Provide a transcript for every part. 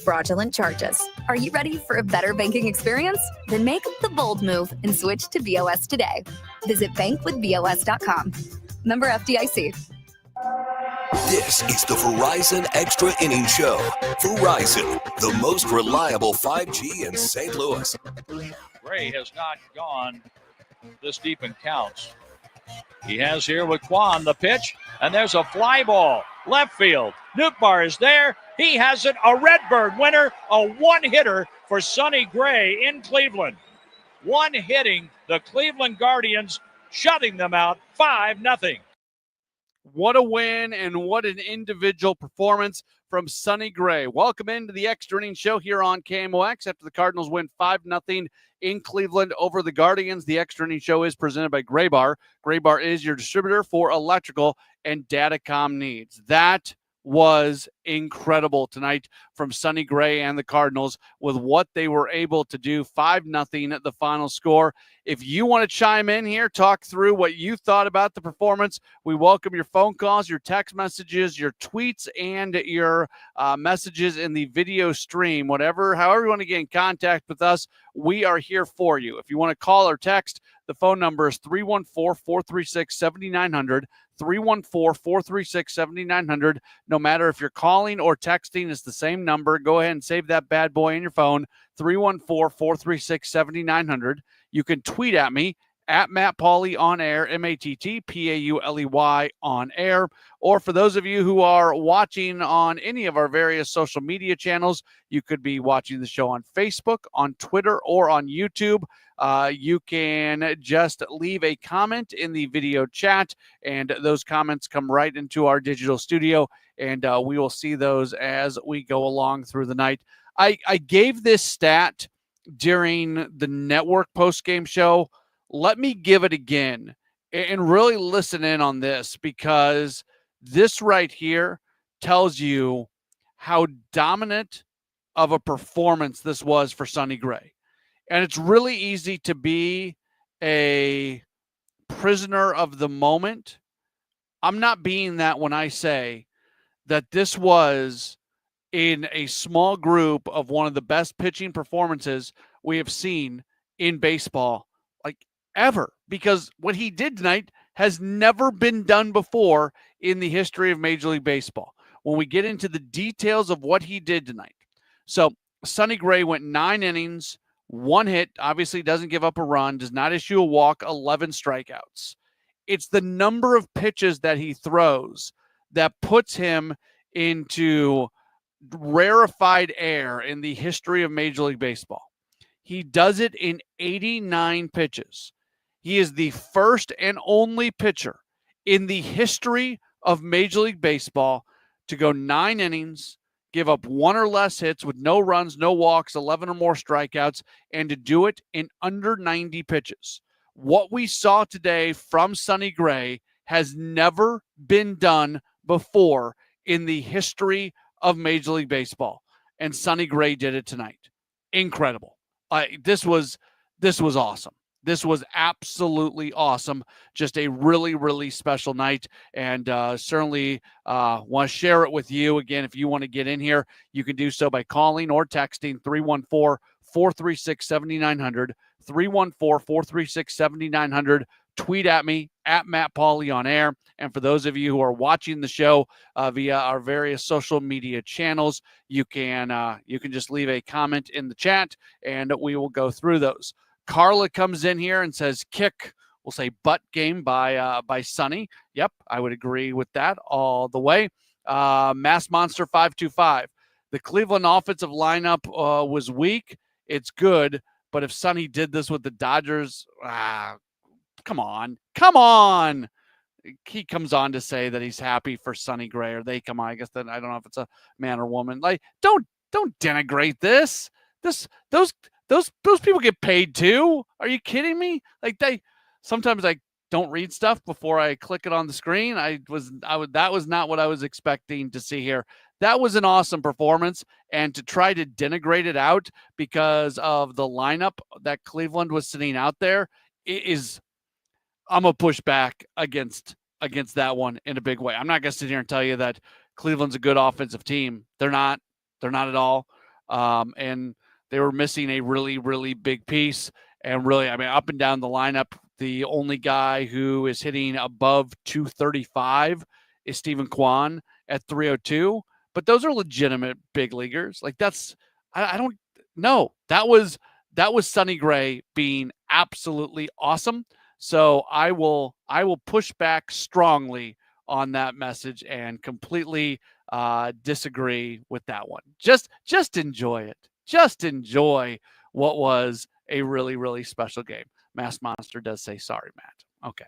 fraudulent charges. Are you ready for a better banking experience? Then make the bold move and switch to BOS today. Visit bankwithbos.com. Member FDIC. This is the Verizon Extra Innings Show. Verizon, the most reliable 5G in St. Louis. Gray has not gone this deep in counts. He has here with Quan the pitch, and there's a fly ball. Left field. Nootbaar is there. He has it. A Redbird winner, a one-hitter for Sonny Gray in Cleveland. One hitting the Cleveland Guardians, shutting them out 5-0. What a win and what an individual performance from Sonny Gray. Welcome into the Extra Innings Show here on KMOX after the Cardinals win 5-0 in Cleveland over the Guardians. The Extra Innings Show is presented by Graybar. Graybar is your distributor for electrical and datacom needs. That was incredible tonight from Sonny Gray and the Cardinals with what they were able to do. 5-0 at the final score. If you want to chime in here, talk through what you thought about the performance, we welcome your phone calls, your text messages, your tweets, and your messages in the video stream. However you want to get in contact with us, we are here for you. If you want to call or text, the phone number is 314-436-7900. 314-436-7900. No matter if you're calling or texting, it's the same number. Go ahead and save that bad boy in your phone, 314-436-7900. You can tweet at me, at Matt Pauley on air, MattPauley on air. Or for those of you who are watching on any of our various social media channels, you could be watching the show on Facebook, on Twitter, or on YouTube. You can just leave a comment in the video chat, and those comments come right into our digital studio, and we will see those as we go along through the night. I gave this stat during the network post-game show. Let me give it again and really listen in on this, because this right here tells you how dominant of a performance this was for Sonny Gray. And it's really easy to be a prisoner of the moment. I'm not being that when I say that this was in a small group of one of the best pitching performances we have seen in baseball, like ever, because what he did tonight has never been done before in the history of Major League Baseball. When we get into the details of what he did tonight. So Sonny Gray went 9 innings, 1 hit, obviously doesn't give up a run, does not issue a walk, 11 strikeouts. It's the number of pitches that he throws that puts him into rarefied air in the history of Major League Baseball. He does it in 89 pitches. He is the first and only pitcher in the history of Major League Baseball to go 9 innings, give up 1 or less hits with no runs, no walks, 11 or more strikeouts, and to do it in under 90 pitches. What we saw today from Sonny Gray has never been done before in the history of Major League Baseball, and Sonny Gray did it tonight. Incredible. This was awesome. This was absolutely awesome. Just a really, really special night, and certainly want to share it with you. Again, if you want to get in here, you can do so by calling or texting 314-436-7900, 314-436-7900. Tweet at me, at Matt Pauley on air. And for those of you who are watching the show via our various social media channels, you can just leave a comment in the chat, and we will go through those. Carla comes in here and says, kick, we'll say butt game by Sonny. Yep, I would agree with that all the way. Mass Monster 525. The Cleveland offensive lineup was weak. It's good, but if Sonny did this with the Dodgers, come on. He comes on to say that he's happy for Sonny Gray, or they come on. I guess that I don't know if it's a man or woman. Like, don't denigrate this. Those people get paid too. Are you kidding me? Like, sometimes I don't read stuff before I click it on the screen. That was not what I was expecting to see here. That was an awesome performance, and to try to denigrate it out because of the lineup that Cleveland was sitting out there is, I'm gonna push back against that one in a big way. I'm not gonna sit here and tell you that Cleveland's a good offensive team. They're not at all. and they were missing a really, really big piece. And really, I mean, up and down the lineup, the only guy who is hitting above 235 is Stephen Kwan at 302. But those are legitimate big leaguers. Like I don't know. That was Sonny Gray being absolutely awesome. So I will push back strongly on that message and completely disagree with that one. Just enjoy it. Just enjoy what was a really, really special game. Mass Monster does say sorry, Matt. Okay.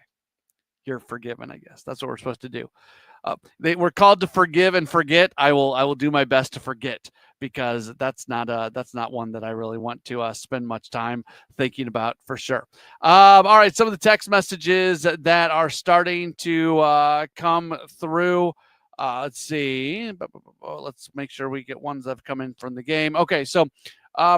You're forgiven, I guess. That's what we're supposed to do. We're called to forgive and forget. I will do my best to forget, because that's not one that I really want to spend much time thinking about for sure. All right, some of the text messages that are starting to come through. Let's see. Let's make sure we get ones that have come in from the game. Okay, so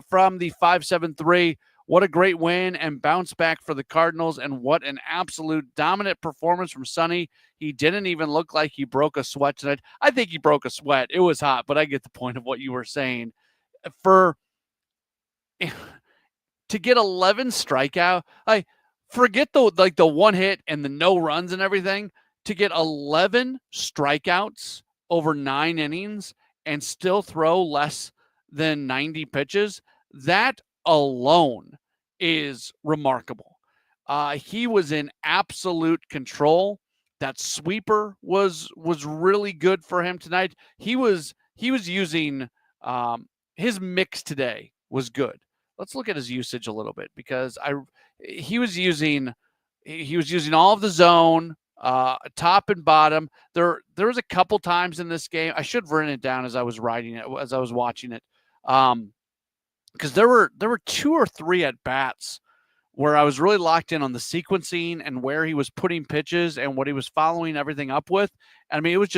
from the 573. What a great win and bounce back for the Cardinals, and what an absolute dominant performance from Sonny. He didn't even look like he broke a sweat tonight. I think he broke a sweat. It was hot, but I get the point of what you were saying. To get 11 strikeout, forget the one hit and the no runs and everything. To get 11 strikeouts over 9 innings and still throw less than 90 pitches, that alone is remarkable. He was in absolute control. That sweeper was really good for him tonight. He was using his mix today was good. Let's look at his usage a little bit, because he was using all of the zone, top and bottom. There was a couple times in this game. I should have written it down as I was watching it. Because there were 2 or 3 at bats where I was really locked in on the sequencing and where he was putting pitches and what he was following everything up with. I mean, it was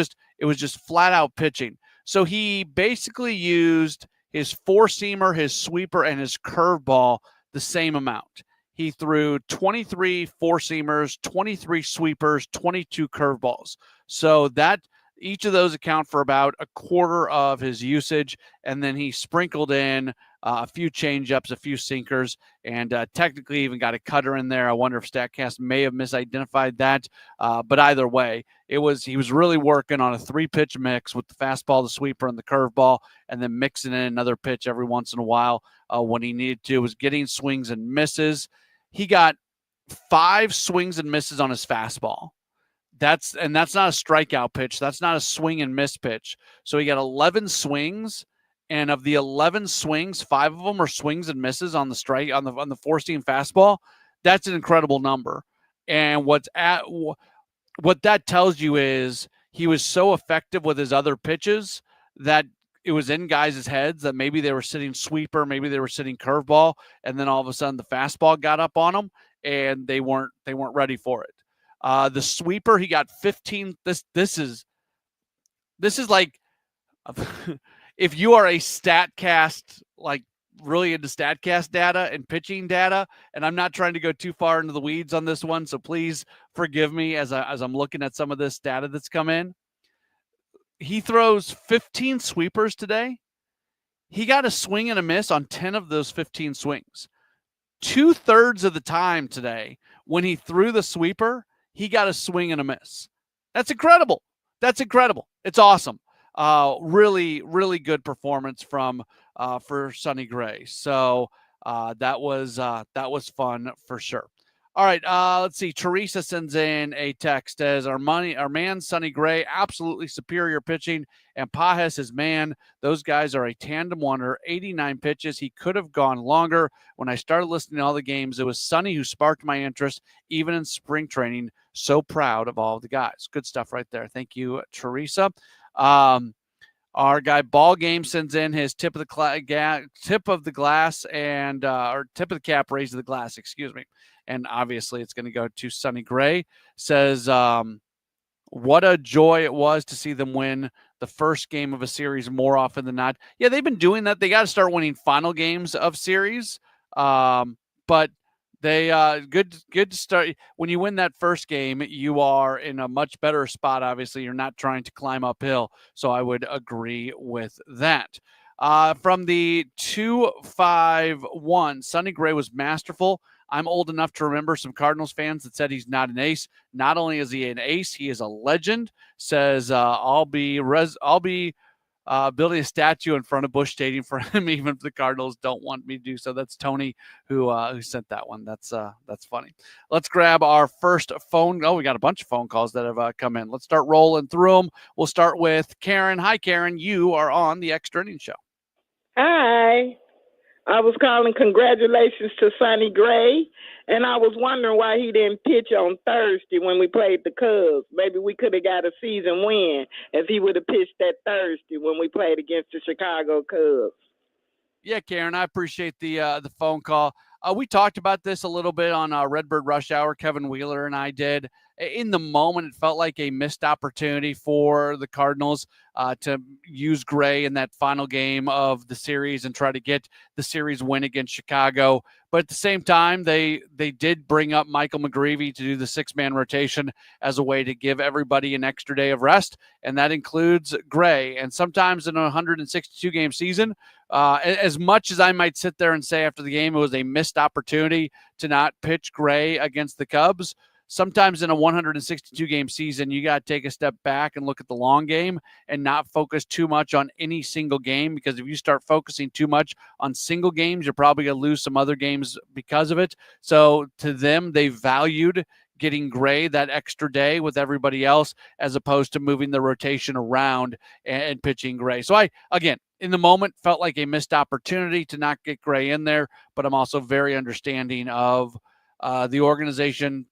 just flat out pitching. So he basically used his four-seamer, his sweeper, and his curveball the same amount. He threw 23 four-seamers, 23 sweepers, 22 curveballs. So that each of those account for about a quarter of his usage, and then he sprinkled in a few changeups, a few sinkers, and technically even got a cutter in there. I wonder if StatCast may have misidentified that, but either way, he was really working on a 3-pitch mix with the fastball, the sweeper, and the curveball, and then mixing in another pitch every once in a while when he needed to. Was getting swings and misses. He got 5 swings and misses on his fastball. That's not a strikeout pitch. That's not a swing and miss pitch. So he got 11 swings, and of the 11 swings, 5 of them are swings and misses on the strike on the 4-seam fastball. That's an incredible number. And what that tells you is he was so effective with his other pitches that it was in guys' heads that maybe they were sitting sweeper, maybe they were sitting curveball, and then all of a sudden the fastball got up on them and they weren't ready for it. The sweeper, he got 15. This is like, if you are a StatCast, like really into StatCast data and pitching data, and I'm not trying to go too far into the weeds on this one, so please forgive me as I'm looking at some of this data that's come in. He throws 15 sweepers today. He got a swing and a miss on 10 of those 15 swings. 2/3 of the time today, when he threw the sweeper, he got a swing and a miss. That's incredible. It's awesome. Really, really good performance for Sonny Gray. So that was fun for sure. All right, let's see. Teresa sends in a text as our man Sonny Gray, absolutely superior pitching, and Pajes his man. Those guys are a tandem wonder. 89 pitches. He could have gone longer. When I started listening to all the games, it was Sonny who sparked my interest, even in spring training. So proud of all the guys. Good stuff right there. Thank you, Teresa. Our guy Ball Game sends in his tip of the glass and or tip of the cap, raise of the glass, excuse me. And obviously it's going to go to Sonny Gray. Says, what a joy it was to see them win the first game of a series more often than not. Yeah, they've been doing that. They got to start winning final games of series. But they good to start. When you win that first game, you are in a much better spot. Obviously, you're not trying to climb uphill. So I would agree with that. From the 251, Sonny Gray was masterful. I'm old enough to remember some Cardinals fans that said he's not an ace. Not only is he an ace, he is a legend. Says I'll be building a statue in front of Busch Stadium for him, even if the Cardinals don't want me to do so. That's Tony who sent that one. That's funny. Let's grab our first phone. Oh, we got a bunch of phone calls that have come in. Let's start rolling through them. We'll start with Karen. Hi, Karen. You are on the Extra Innings Show. Hi. I was calling congratulations to Sonny Gray, and I was wondering why he didn't pitch on Thursday when we played the Cubs. Maybe we could have got a season win if he would have pitched that Thursday when we played against the Chicago Cubs. Yeah, Karen, I appreciate the phone call. We talked about this a little bit on Redbird Rush Hour. Kevin Wheeler and I did. In the moment, it felt like a missed opportunity for the Cardinals to use Gray in that final game of the series and try to get the series win against Chicago. But at the same time, they did bring up Michael McGreevy to do the six-man rotation as a way to give everybody an extra day of rest, and that includes Gray. And sometimes in a 162-game season, as much as I might sit there and say after the game it was a missed opportunity to not pitch Gray against the Cubs, sometimes in a 162-game season, you got to take a step back and look at the long game and not focus too much on any single game, because if you start focusing too much on single games, you're probably going to lose some other games because of it. So to them, they valued getting Gray that extra day with everybody else as opposed to moving the rotation around and pitching Gray. So again, in the moment, felt like a missed opportunity to not get Gray in there, but I'm also very understanding of the organization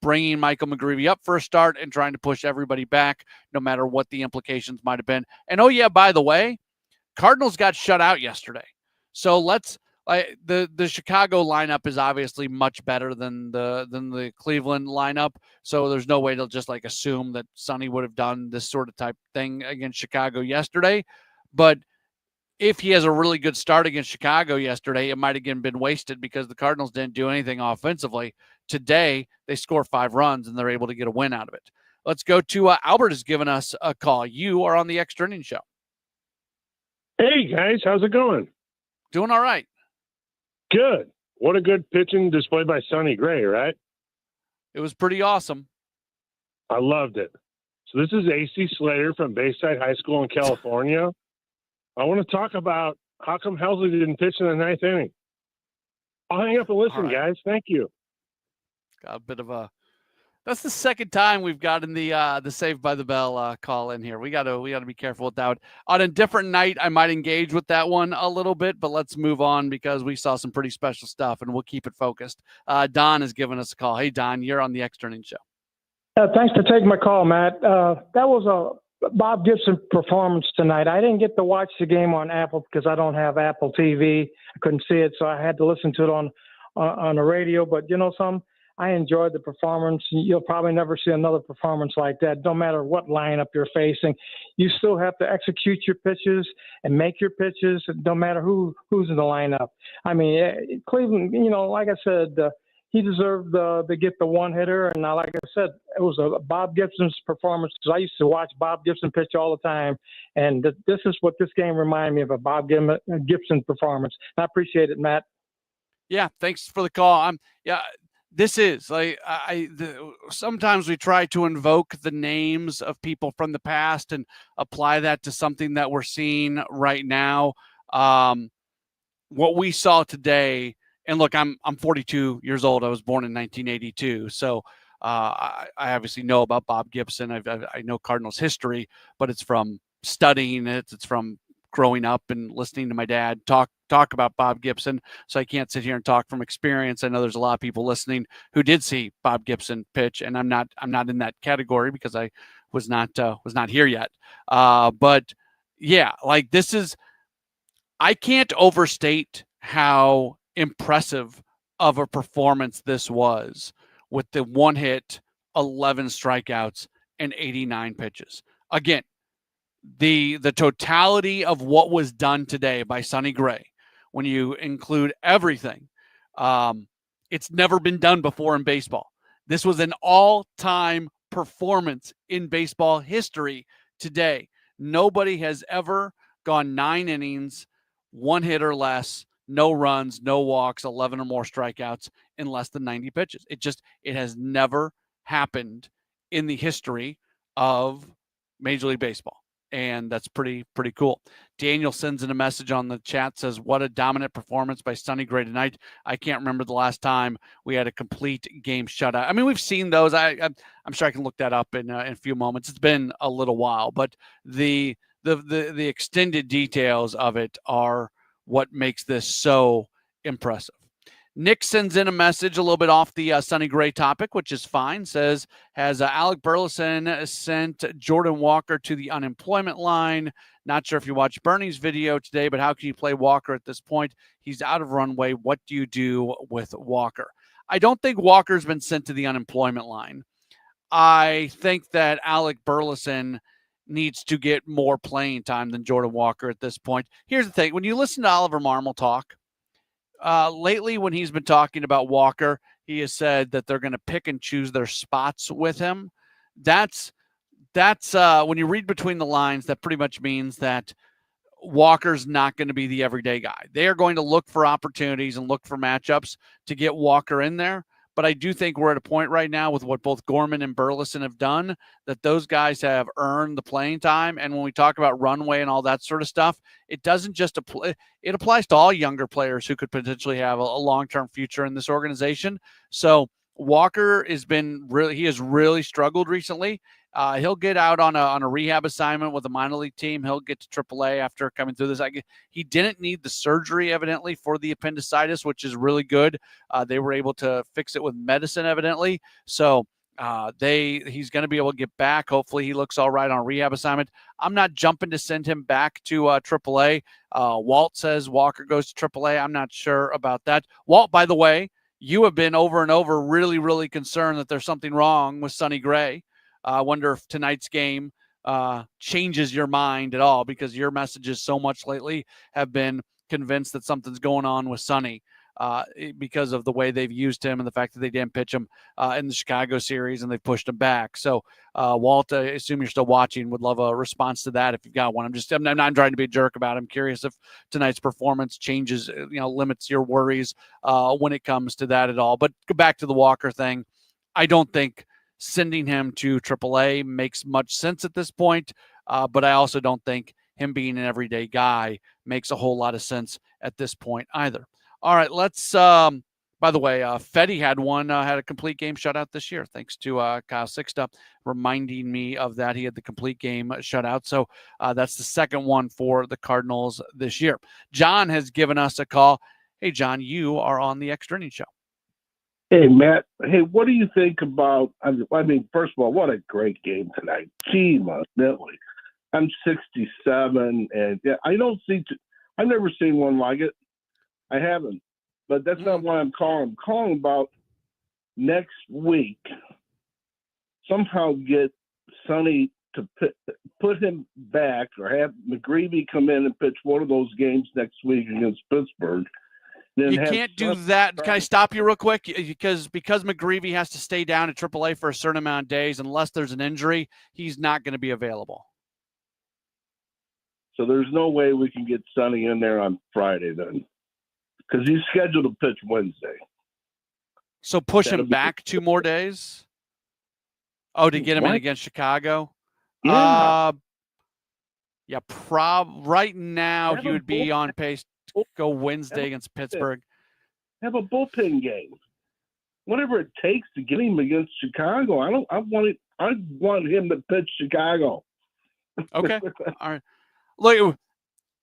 bringing Michael McGreevy up for a start and trying to push everybody back, no matter what the implications might have been. And oh yeah, by the way, Cardinals got shut out yesterday. So the Chicago lineup is obviously much better than the Cleveland lineup. So there's no way to just assume that Sonny would have done this sort of type thing against Chicago yesterday. But if he has a really good start against Chicago yesterday, it might have been wasted because the Cardinals didn't do anything offensively. Today, they score 5 runs, and they're able to get a win out of it. Let's go to Albert has given us a call. You are on the Extra Innings Show. Hey, guys. How's it going? Doing all right. Good. What a good pitching display by Sonny Gray, right? It was pretty awesome. I loved it. So this is AC Slater from Bayside High School in California. I want to talk about how come Helsley didn't pitch in the 9th inning. I'll hang up and listen, right, guys. Thank you. Got a bit of a. That's the second time we've gotten the Saved by the Bell call in here. We gotta be careful with that. On a different night, I might engage with that one a little bit, but let's move on because we saw some pretty special stuff, and we'll keep it focused. Don has given us a call. Hey, Don, you're on the Extra Innings Show. Thanks for taking my call, Matt. That was a Bob Gibson performance tonight. I didn't get to watch the game on Apple because I don't have Apple TV. I couldn't see it, so I had to listen to it on the radio. But I enjoyed the performance. You'll probably never see another performance like that. No matter what lineup you're facing, you still have to execute your pitches and make your pitches, no matter who's in the lineup. I mean, Cleveland, like I said, he deserved to get the one hitter. And like I said, it was a Bob Gibson's performance because I used to watch Bob Gibson pitch all the time. And this is what this game reminded me of, a Bob Gibson performance. I appreciate it, Matt. Yeah, thanks for the call. This is sometimes we try to invoke the names of people from the past and apply that to something that we're seeing right now. What we saw today, and look, I'm 42 years old. I was born in 1982. So I obviously know about Bob Gibson. I know Cardinals history, but it's from studying it. It's from growing up and listening to my dad talk about Bob Gibson. So I can't sit here and talk from experience. I know there's a lot of people listening who did see Bob Gibson pitch, and I'm not in that category because I was not here yet. But yeah, I can't overstate how impressive of a performance this was with the 1 hit, 11 strikeouts, and 89 pitches. Again, the totality of what was done today by Sonny Gray, when you include everything, it's never been done before in baseball. This was an all-time performance in baseball history today. Nobody has ever gone 9 innings, 1 hit or less, no runs, no walks, 11 or more strikeouts in less than 90 pitches. It has never happened in the history of Major League Baseball. And that's pretty cool. Daniel sends in a message on the chat, says, what a dominant performance by Sonny Gray tonight. I can't remember the last time we had a complete game shutout. I mean, we've seen those. I'm sure I can look that up in a few moments. It's been a little while, but the extended details of it are what makes this so impressive. Nick sends in a message a little bit off the Sonny Gray topic, which is fine. Says, has Alec Burleson sent Jordan Walker to the unemployment line? Not sure if you watched Bernie's video today, but how can you play Walker at this point? He's out of runway. What do you do with Walker? I don't think Walker's been sent to the unemployment line. I think that Alec Burleson needs to get more playing time than Jordan Walker at this point. Here's the thing. When you listen to Oliver Marmol talk, lately when he's been talking about Walker, he has said that they're going to pick and choose their spots with him. That's when you read between the lines, that pretty much means that Walker's not going to be the everyday guy. They are going to look for opportunities and look for matchups to get Walker in there. But I do think we're at a point right now with what both Gorman and Burleson have done that those guys have earned the playing time. And when we talk about runway and all that sort of stuff, it doesn't just apply. It applies to all younger players who could potentially have a long-term future in this organization. So Walker has really struggled recently. He'll get out on a rehab assignment with a minor league team. He'll get to AAA after coming through this. He didn't need the surgery, evidently, for the appendicitis, which is really good. They were able to fix it with medicine, evidently. So he's going to be able to get back. Hopefully he looks all right on a rehab assignment. I'm not jumping to send him back to AAA. Walt says Walker goes to AAA. I'm not sure about that. Walt, by the way, you have been over and over really, really concerned that there's something wrong with Sonny Gray. I wonder if tonight's game changes your mind at all, because your messages so much lately have been convinced that something's going on with Sonny because of the way they've used him and the fact that they didn't pitch him in the Chicago series and they've pushed him back. So, Walt, I assume you're still watching. Would love a response to that if you've got one. I'm not trying to be a jerk about it. I'm curious if tonight's performance changes, limits your worries when it comes to that at all. But go back to the Walker thing. I don't think sending him to AAA makes much sense at this point, but I also don't think him being an everyday guy makes a whole lot of sense at this point either. All right, let's by the way, Fetty had a complete game shutout this year, thanks to Kyle Sixta reminding me of that. He had the complete game shutout, so that's the second one for the Cardinals this year. John has given us a call. Hey, John, you are on the Extra Innings Show. Hey, Matt. Hey, what do you think about, first of all, what a great game tonight. Gee, Millie. I'm 67, and I've never seen one like it. I haven't. But that's not why I'm calling. I'm calling about next week, somehow get Sonny to put him back, or have McGreevy come in and pitch one of those games next week against Pittsburgh. You can't do that. Can I stop you real quick? Because McGreevy has to stay down at AAA for a certain amount of days. Unless there's an injury, he's not going to be available. So there's no way we can get Sonny in there on Friday then, because he's scheduled to pitch Wednesday. So push him back 2 more days? Oh, to get him in against Chicago? Yeah. Right now he would be on pace to go Wednesday against Pittsburgh. Have a bullpen game. Whatever it takes to get him against Chicago. I want him to pitch Chicago. Okay. All right. Look,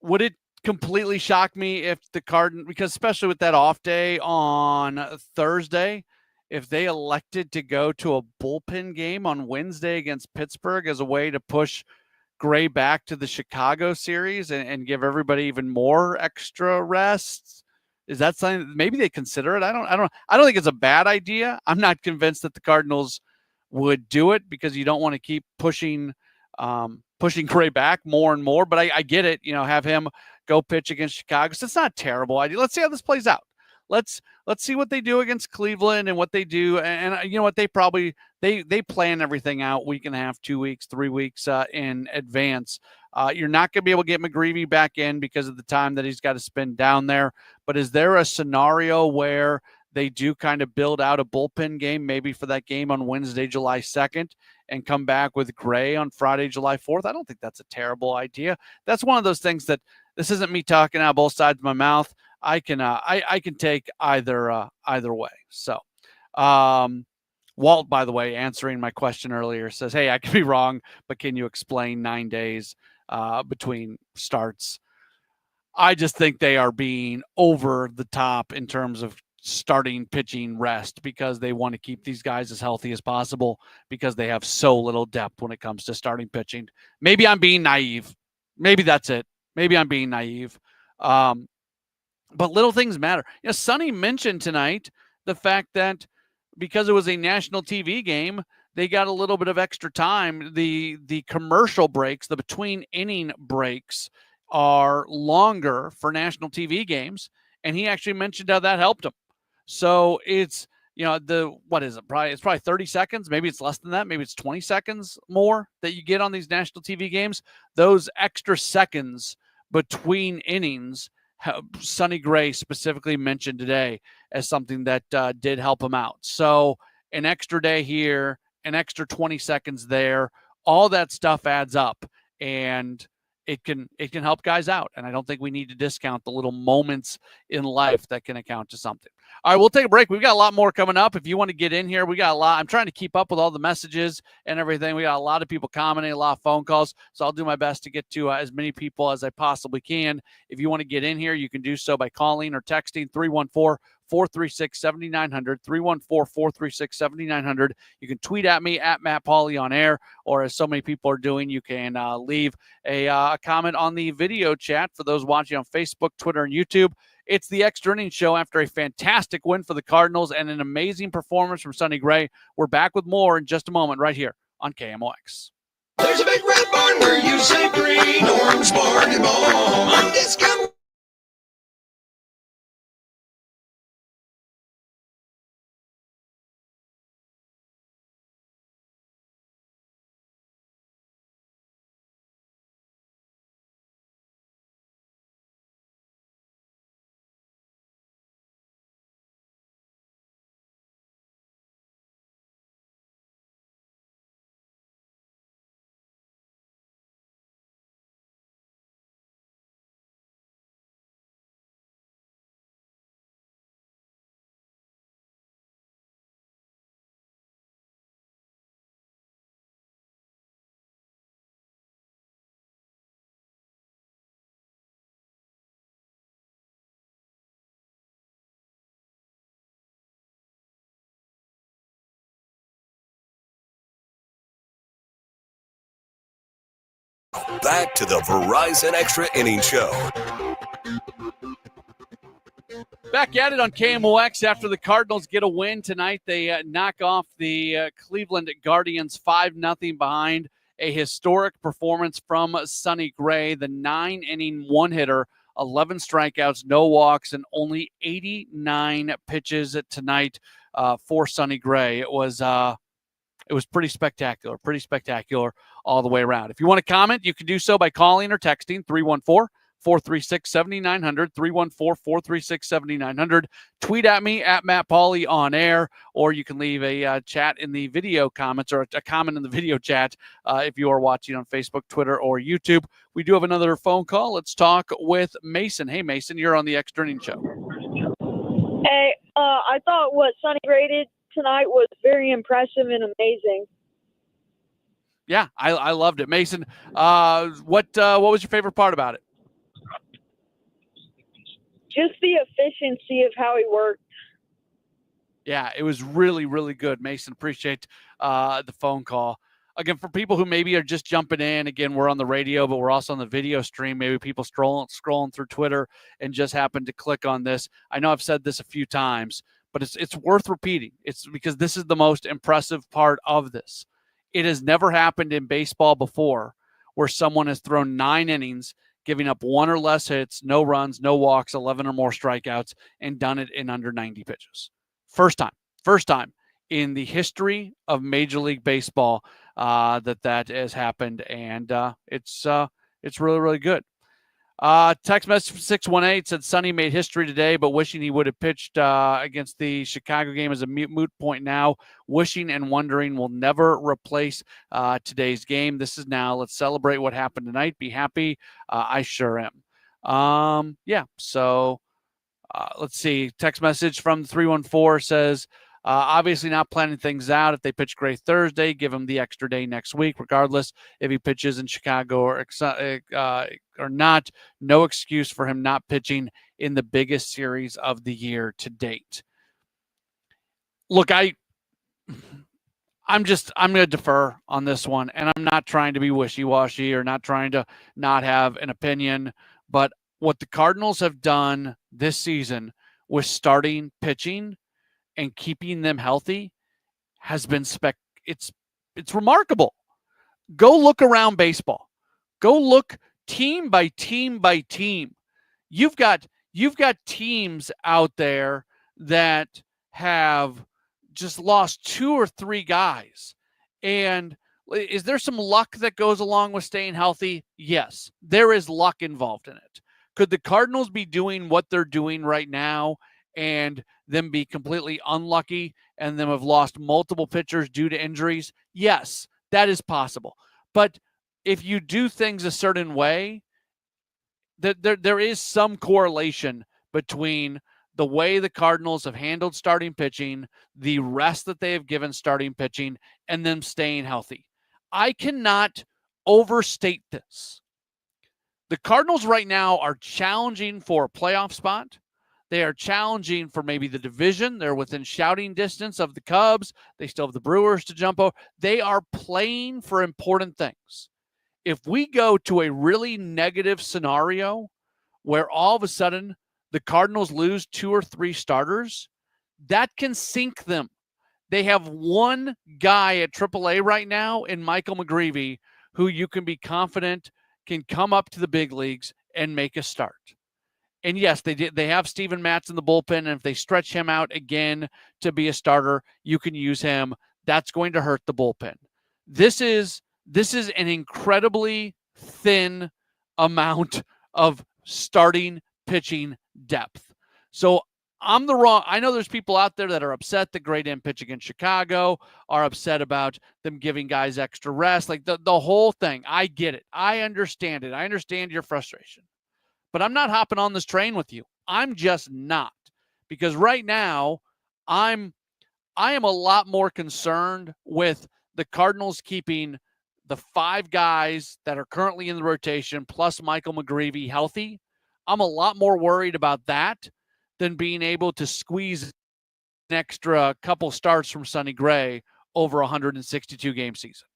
would it completely shock me if the Cardinals, because especially with that off day on Thursday, if they elected to go to a bullpen game on Wednesday against Pittsburgh as a way to push Gray back to the Chicago series and give everybody even more extra rest? Is that something maybe they consider it? I don't think it's a bad idea. I'm not convinced that the Cardinals would do it, because you don't want to keep pushing Gray back more and more. But I get it. Have him go pitch against Chicago. So it's not a terrible idea. Let's see how this plays out. Let's see what they do against Cleveland and what they do. And you know what? They probably they plan everything out week and a half, 2 weeks, 3 weeks in advance. You're not going to be able to get McGreevy back in because of the time that he's got to spend down there. But is there a scenario where they do kind of build out a bullpen game, maybe for that game on Wednesday, July 2nd, and come back with Gray on Friday, July 4th? I don't think that's a terrible idea. That's one of those things that this isn't me talking out both sides of my mouth. I can take either way. So, Walt, by the way, answering my question earlier, says, "Hey, I could be wrong, but can you explain 9 days between starts?" I just think they are being over the top in terms of starting pitching rest because they want to keep these guys as healthy as possible because they have so little depth when it comes to starting pitching. Maybe I'm being naive. Maybe that's it. Maybe I'm being naive. But little things matter. Sonny mentioned tonight the fact that because it was a national TV game, they got a little bit of extra time. The commercial breaks, the between inning breaks are longer for national TV games. And he actually mentioned how that helped him. So it's, it's probably 30 seconds. Maybe it's less than that. Maybe it's 20 seconds more that you get on these national TV games. Those extra seconds between innings, Sonny Gray specifically mentioned today as something that did help him out. So an extra day here, an extra 20 seconds there, all that stuff adds up, and it can help guys out. And I don't think we need to discount the little moments in life that can account to something. All right, we'll take a break. We've got a lot more coming up. If you want to get in here, we got a lot. I'm trying to keep up with all the messages and everything. We got a lot of people commenting, a lot of phone calls. So I'll do my best to get to as many people as I possibly can. If you want to get in here, you can do so by calling or texting 314-436-7900, 314-436-7900. You can tweet at me at Matt Pauley on air, or as so many people are doing, you can leave a comment on the video chat for those watching on Facebook, Twitter, and YouTube. It's the Extra Innings Show after a fantastic win for the Cardinals and an amazing performance from Sonny Gray. We're back with more in just a moment right here on KMOX. There's a big red barn where you say green, orange, barn, and ball. On discount. Back to the Verizon Extra Innings Show. Back at it on KMOX after the Cardinals get a win tonight. They knock off the Cleveland Guardians 5-0 behind. A historic performance from Sonny Gray, the 9-inning one-hitter, 11 strikeouts, no walks, and only 89 pitches tonight for Sonny Gray. It was pretty spectacular all the way around. If you want to comment, you can do so by calling or texting 314-436-7900, 314-436-7900. Tweet at me at Matt Pauley on air, or you can leave a chat in the video comments or a comment in the video chat if you are watching on Facebook, Twitter, or YouTube. We do have another phone call. Let's talk with Mason. Hey, Mason, you're on the Extra Innings Show. Hey, I thought what Sonny Gray did tonight was very impressive and amazing. Yeah, I loved it. Mason, what was your favorite part about it? Just the efficiency of how he worked. Yeah, it was really, really good. Mason, appreciate the phone call. Again, for people who maybe are just jumping in, again, we're on the radio, but we're also on the video stream. Maybe people scrolling through Twitter and just happen to click on this. I know I've said this a few times, but it's worth repeating. It's because this is the most impressive part of this. It has never happened in baseball before where someone has thrown 9 innings, giving up 1 or less hits, no runs, no walks, 11 or more strikeouts, and done it in under 90 pitches. First time in the history of Major League Baseball that has happened, and it's It's really, really good. Text message from 618 said Sonny made history today, but wishing he would have pitched against the Chicago game is a moot point now. Wishing and wondering will never replace today's game. This is now. Let's celebrate what happened tonight. Be happy. I sure am. So let's see. Text message from 314 says, obviously not planning things out. If they pitch great Thursday, give him the extra day next week, regardless if he pitches in Chicago or not. No excuse for him not pitching in the biggest series of the year to date. Look, I'm going to defer on this one, and I'm not trying to be wishy-washy or not trying to not have an opinion, but what the Cardinals have done this season with starting pitching and keeping them healthy has been it's remarkable. Go look around baseball. Go look team by team by team. You've got teams out there that have just lost 2 or 3 guys. And is there some luck that goes along with staying healthy? Yes, there is luck involved in it. Could the Cardinals be doing what they're doing right now and them be completely unlucky and them have lost multiple pitchers due to injuries? Yes, that is possible. But if you do things a certain way, there is some correlation between the way the Cardinals have handled starting pitching, the rest that they have given starting pitching, and them staying healthy. I cannot overstate this. The Cardinals right now are challenging for a playoff spot. They are challenging for maybe the division. They're within shouting distance of the Cubs. They still have the Brewers to jump over. They are playing for important things. If we go to a really negative scenario where all of a sudden the Cardinals lose 2 or 3 starters, that can sink them. They have one guy at AAA right now in Michael McGreevy who you can be confident can come up to the big leagues and make a start. And yes, they have Steven Matz in the bullpen, and if they stretch him out again to be a starter, you can use him. That's going to hurt the bullpen. This is an incredibly thin amount of starting pitching depth. So I know there's people out there that are upset that Gray didn't pitch against Chicago, are upset about them giving guys extra rest. Like the whole thing. I get it. I understand it. I understand your frustration. But I'm not hopping on this train with you. I'm just not. Because right now, I am a lot more concerned with the Cardinals keeping the 5 guys that are currently in the rotation plus Michael McGreevy healthy. I'm a lot more worried about that than being able to squeeze an extra couple starts from Sonny Gray over a 162-game season.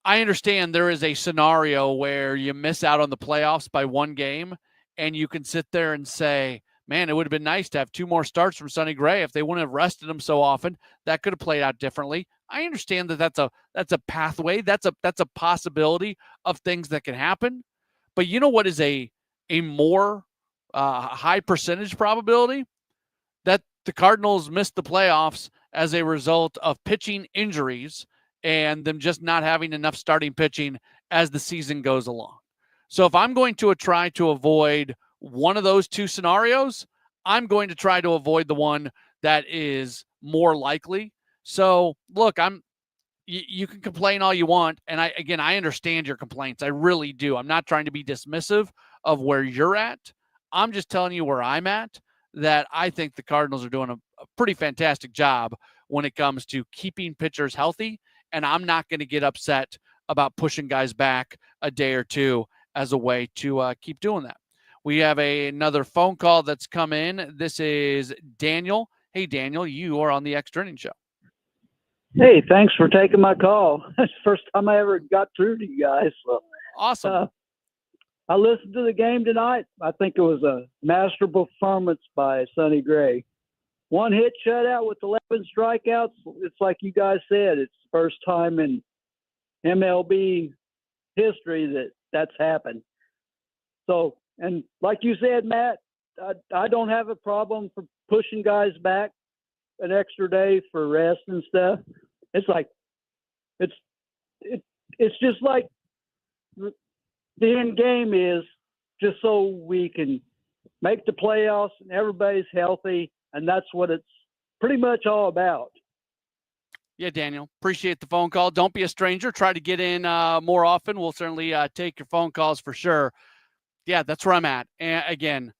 I understand there is a scenario where you miss out on the playoffs by 1 game, and you can sit there and say, man, it would have been nice to have 2 more starts from Sonny Gray. If they wouldn't have rested him so often, that could have played out differently. I understand that that's a pathway. That's a possibility of things that can happen. But you know what is a more high percentage probability? That the Cardinals missed the playoffs as a result of pitching injuries and them just not having enough starting pitching as the season goes along. So if I'm going to try to avoid one of those 2 scenarios, I'm going to try to avoid the one that is more likely. So look, you can complain all you want. And I understand your complaints. I really do. I'm not trying to be dismissive of where you're at. I'm just telling you where I'm at, that I think the Cardinals are doing a pretty fantastic job when it comes to keeping pitchers healthy. And I'm not going to get upset about pushing guys back a day or 2 as a way to keep doing that. We have another phone call that's come in. This is Daniel. Hey, Daniel, you are on the Extra Innings Show. Hey, thanks for taking my call. That's the first time I ever got through to you guys. So, awesome. I listened to the game tonight. I think it was a masterful performance by Sonny Gray. 1 hit shutout with 11 strikeouts. It's like you guys said, it's the first time in MLB history that's happened. So, and like you said, Matt, I don't have a problem for pushing guys back an extra day for rest and stuff. It's like, it's it's just like the end game is just so we can make the playoffs and everybody's healthy, and that's what it's pretty much all about. Yeah, Daniel, appreciate the phone call. Don't be a stranger. Try to get in more often. We'll certainly take your phone calls for sure. Yeah, that's where I'm at. And again,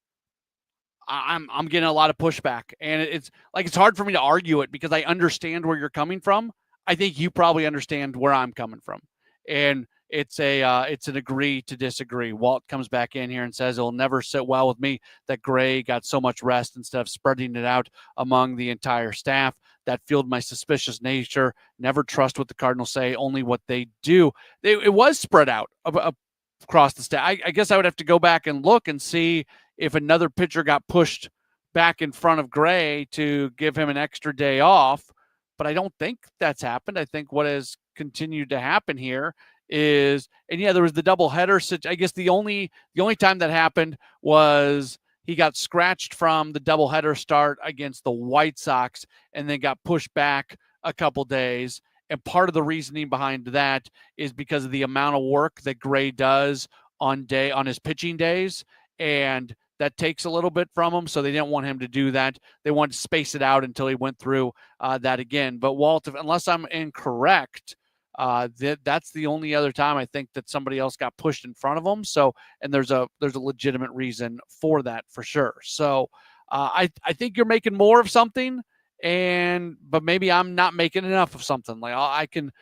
I'm getting a lot of pushback, and it's hard for me to argue it because I understand where you're coming from. I think you probably understand where I'm coming from, and it's an agree to disagree. Walt comes back in here and says it'll never sit well with me that Gray got so much rest instead of spreading it out among the entire staff. That fueled my suspicious nature. Never trust what the Cardinals say, only what they do. It was spread out across the staff. I guess I would have to go back and look and see if another pitcher got pushed back in front of Gray to give him an extra day off. But I don't think that's happened. I think what has continued to happen here is, and yeah, there was the doubleheader. I guess the only time that happened was he got scratched from the doubleheader start against the White Sox and then got pushed back a couple days. And part of the reasoning behind that is because of the amount of work that Gray does on his pitching days, and that takes a little bit from him. So they didn't want him to do that. They wanted to space it out until he went through that again. But Walt, unless I'm incorrect, that's the only other time I think that somebody else got pushed in front of them. So, and there's a legitimate reason for that for sure. So I think you're making more of something, but maybe I'm not making enough of something. Like I can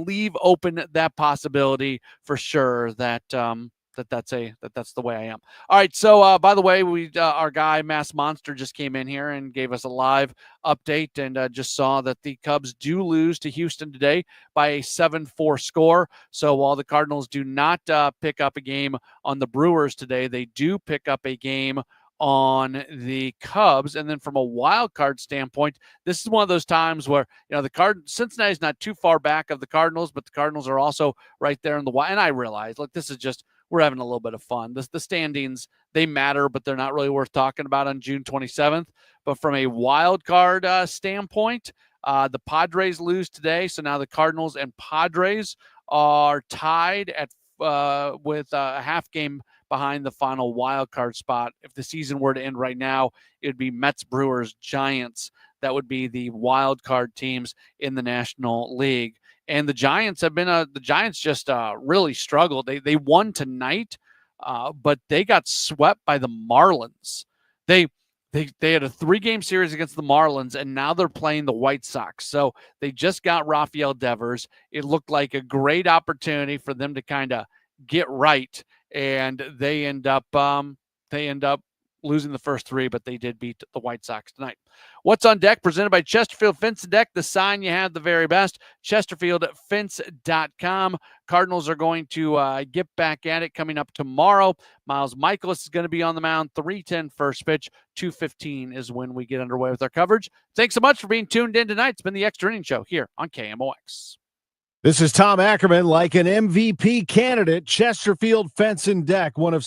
leave open that possibility for sure that that's the way I am. All right. So, by the way, our guy Mass Monster just came in here and gave us a live update, and just saw that the Cubs do lose to Houston today by a 7-4 score. So while the Cardinals do not pick up a game on the Brewers today, they do pick up a game on the Cubs. And then from a wild card standpoint, this is one of those times where, Cincinnati's not too far back of the Cardinals, but the Cardinals are also right there in the wild. And I realize, this is just, we're having a little bit of fun. The standings, they matter, but they're not really worth talking about on June 27th. But from a wild card standpoint, the Padres lose today. So now the Cardinals and Padres are tied at with a half game behind the final wild card spot. If the season were to end right now, it would be Mets, Brewers, Giants. That would be the wild card teams in the National League. And the Giants have been the Giants just really struggled. They won tonight, but they got swept by the Marlins. They had a 3-game series against the Marlins, and now they're playing the White Sox. So they just got Rafael Devers. It looked like a great opportunity for them to kind of get right, and they end up losing the first 3, but they did beat the White Sox tonight. What's on Deck, presented by Chesterfield Fence and Deck. The sign you have, the very best. ChesterfieldFence.com. Cardinals are going to get back at it coming up tomorrow. Miles Michaelis is going to be on the mound. 3:10 first pitch. 2:15 is when we get underway with our coverage. Thanks so much for being tuned in tonight. It's been the Extra Innings Show here on KMOX. This is Tom Ackerman. Like an MVP candidate, Chesterfield Fence and Deck, one of